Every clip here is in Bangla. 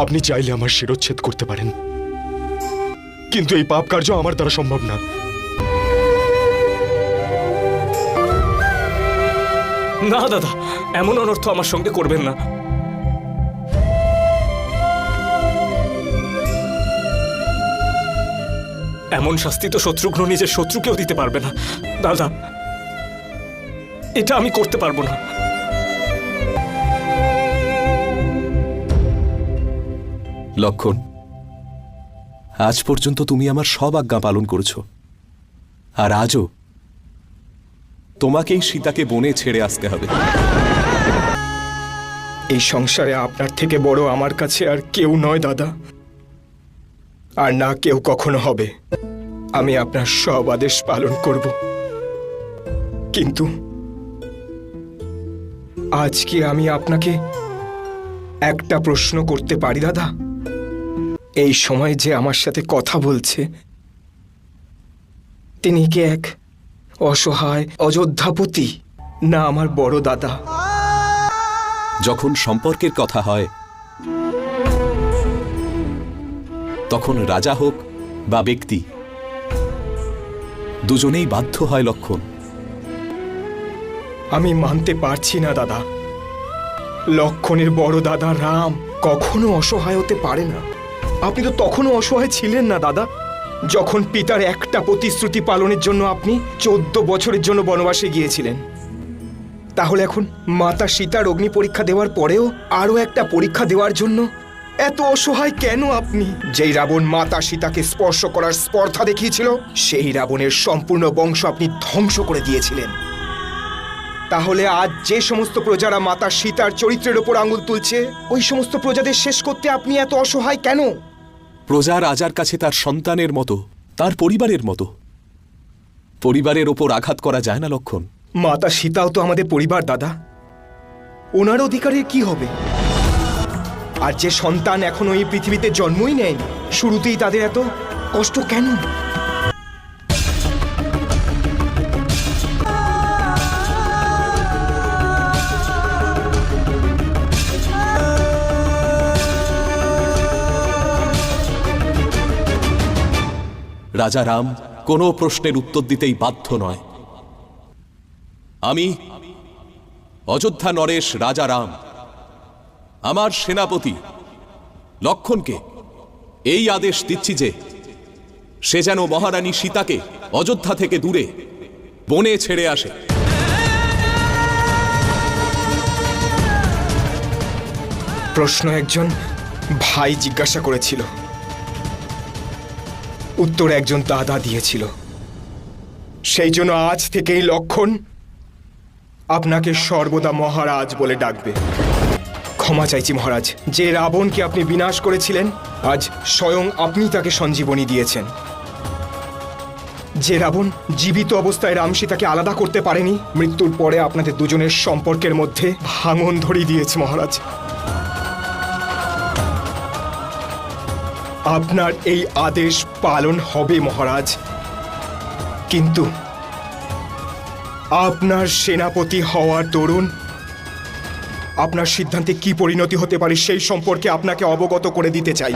আপনি চাইলে আমার শিরচ্ছেদ করতে পারেন, কিন্তু এই পাপ কার্য আমার দ্বারা সম্ভব না। না দাদা, এমন অনর্থ আমার সঙ্গে করবেন না। এমন শাস্তি তো শত্রুঘ্ন নিজের শত্রুকেও দিতে পারবে না। দাদা, এটা আমি করতে পারবো না। লক্ষণ, আজ পর্যন্ত তুমি আমার সব আজ্ঞা পালন করেছ, আর আজও তোমাকেই সীতাকে বনে ছেড়ে আসতে হবে। এই সংসারে আপনার থেকে বড় আমার কাছে আর কেউ নয় দাদা, আর না কেউ কখনো হবে। আমি আপনার সব আদেশ পালন করব, কিন্তু আজকে আমি আপনাকে একটা প্রশ্ন করতে পারি দাদা? এই সময় যে আমার সাথে কথা বলছে, তিনি কি এক অসহায় অযোধ্যাপতি, না আমার বড় দাদা? যখন সম্পর্কের কথা হয়, তখন রাজা হোক বা ব্যক্তি, দুজনেই বাধ্য হয় লক্ষণ। আমি মানতে পারছি না দাদা, লক্ষণের বড় দাদা রাম কখনো অসহায় হতে পারে না। আপনি তো তখনও অসহায় ছিলেন না দাদা, যখন পিতার একটা প্রতিশ্রুতি পালনের জন্য আপনি 14 বছরের জন্য বনবাসে গিয়েছিলেন। তাহলে এখন মাতা সীতার অগ্নি পরীক্ষা দেওয়ার পরেও আরো একটা পরীক্ষা দেওয়ার জন্য এত অসহায় কেন আপনি? যেই রাবণ মাতা সীতাকে স্পর্শ করার স্পর্ধা দেখিয়েছিল, সেই রাবণের সম্পূর্ণ বংশ আপনি ধ্বংস করে দিয়েছিলেন। তাহলে আজ যে সমস্ত প্রজারা মাতা সীতার চরিত্রের ওপর আঙুল তুলছে, ওই সমস্ত প্রজাদের শেষ করতে আপনি এত অসহায় কেন? প্রজা রাজার কাছে তার সন্তানের মতো, তার পরিবারের মতো। পরিবারের ওপর আঘাত করা যায় না লক্ষণ। মাতা সীতাও তো আমাদের পরিবার দাদা, ওনার অধিকারের কি হবে? আর যে সন্তান এখনো এই পৃথিবীতে জন্মই নেয়নি, শুরুতেই তাদের এত কষ্ট কেন? রাজা রাম কোনো প্রশ্নের উত্তর দিতেই বাধ্য নয়। আমি অযোধ্যা নরেশ রাজা রাম আমার সেনাপতি লক্ষণকে এই আদেশ দিচ্ছি যে সে যেন মহারানী সীতাকে অযোধ্যা থেকে দূরে বনে ছেড়ে আসে। প্রশ্ন একজন ভাই জিজ্ঞাসা করেছিল, উত্তর একজন দাদা দিয়েছিল। সেই জন্য আজ থেকেই লক্ষণ আপনাকে সর্বদা মহারাজ বলে ডাকবে। ক্ষমা চাইছি মহারাজ, যে রাবণকে আপনি বিনাশ করেছিলেন, আজ স্বয়ং আপনি তাকে সঞ্জীবনী দিয়েছেন। যে রাবণ জীবিত অবস্থায় রাম সীতাকে আলাদা করতে পারেনি, মৃত্যুর পরে আপনাদের দুজনের সম্পর্কের মধ্যে ভাঙন ধরিয়ে দিয়েছে মহারাজ। আপনার এই আদেশ পালন হবে মহারাজ, কিন্তু আপনার সেনাপতি হওয়ার দরুন আপনার সিদ্ধান্তে কি পরিণতি হতে পারে সেই সম্পর্কে আপনাকে অবগত করে দিতে চাই।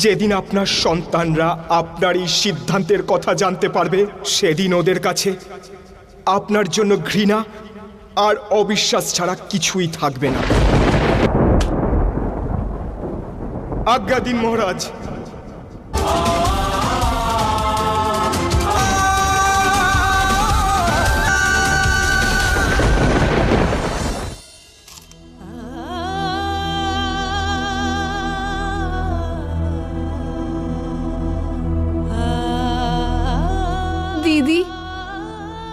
যেদিন আপনার সন্তানরা আপনার এই সিদ্ধান্তের কথা জানতে পারবে, সেদিন ওদের কাছে আপনার জন্য ঘৃণা আর অবিশ্বাস ছাড়া কিছুই থাকবে না। আজ্ঞা দিন মহারাজ। দিদি,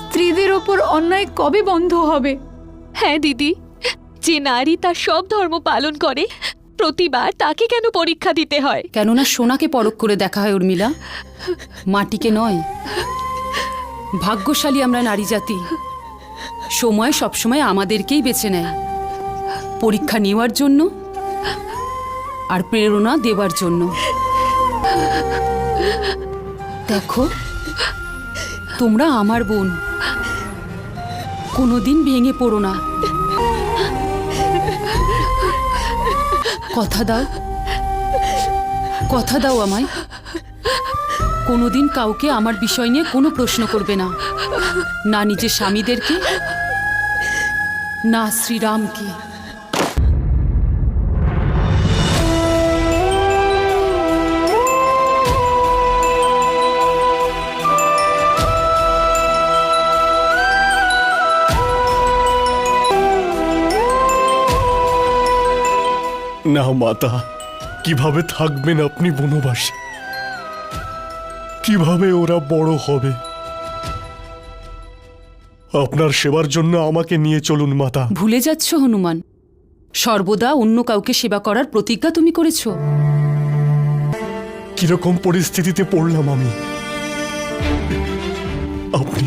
স্ত্রীদের ওপর অন্যায় কবে বন্ধ হবে? হ্যাঁ দিদি, যে নারী তার সব ধর্ম পালন করে, প্রতিবার তাকে কেন পরীক্ষা দিতে হয়? কেননা সোনাকে পরখ করে দেখা হয় উর্মিলা, মাটিকে নয়। ভাগ্যশালী আমরা নারী জাতি, সময় সবসময় আমাদেরকেই বেছে নেয়, পরীক্ষা নেওয়ার জন্য আর প্রেরণা দেওয়ার জন্য। দেখো, তোমরা আমার বোন, কোনোদিন ভেঙে পড়ো না। কথা দাও, কথা দাও আমায়। কোনোদিন কাউকে আমার বিষয় নিয়ে কোনো প্রশ্ন করবে না, না নিজের স্বামীদেরকে, না শ্রীরামকে। না মাতা, কিভাবে থাকবেন আপনি বনবাসে? কিভাবে ওরা বড় হবে? আপনার সেবার জন্য আমাকে নিয়ে চলুন মাতা। ভুলে যাচ্ছ হনুমান, সর্বদা অন্য কাউকে সেবা করার প্রতিজ্ঞা তুমি করেছ। কিরকম পরিস্থিতিতে পড়লাম আমি? আপনি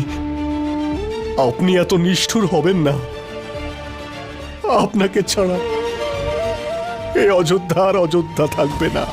আপনি এত নিষ্ঠুর হবেন না। আপনাকে ছাড়া এই অযোধ্যা আর অযোধ্যা থাকবে না।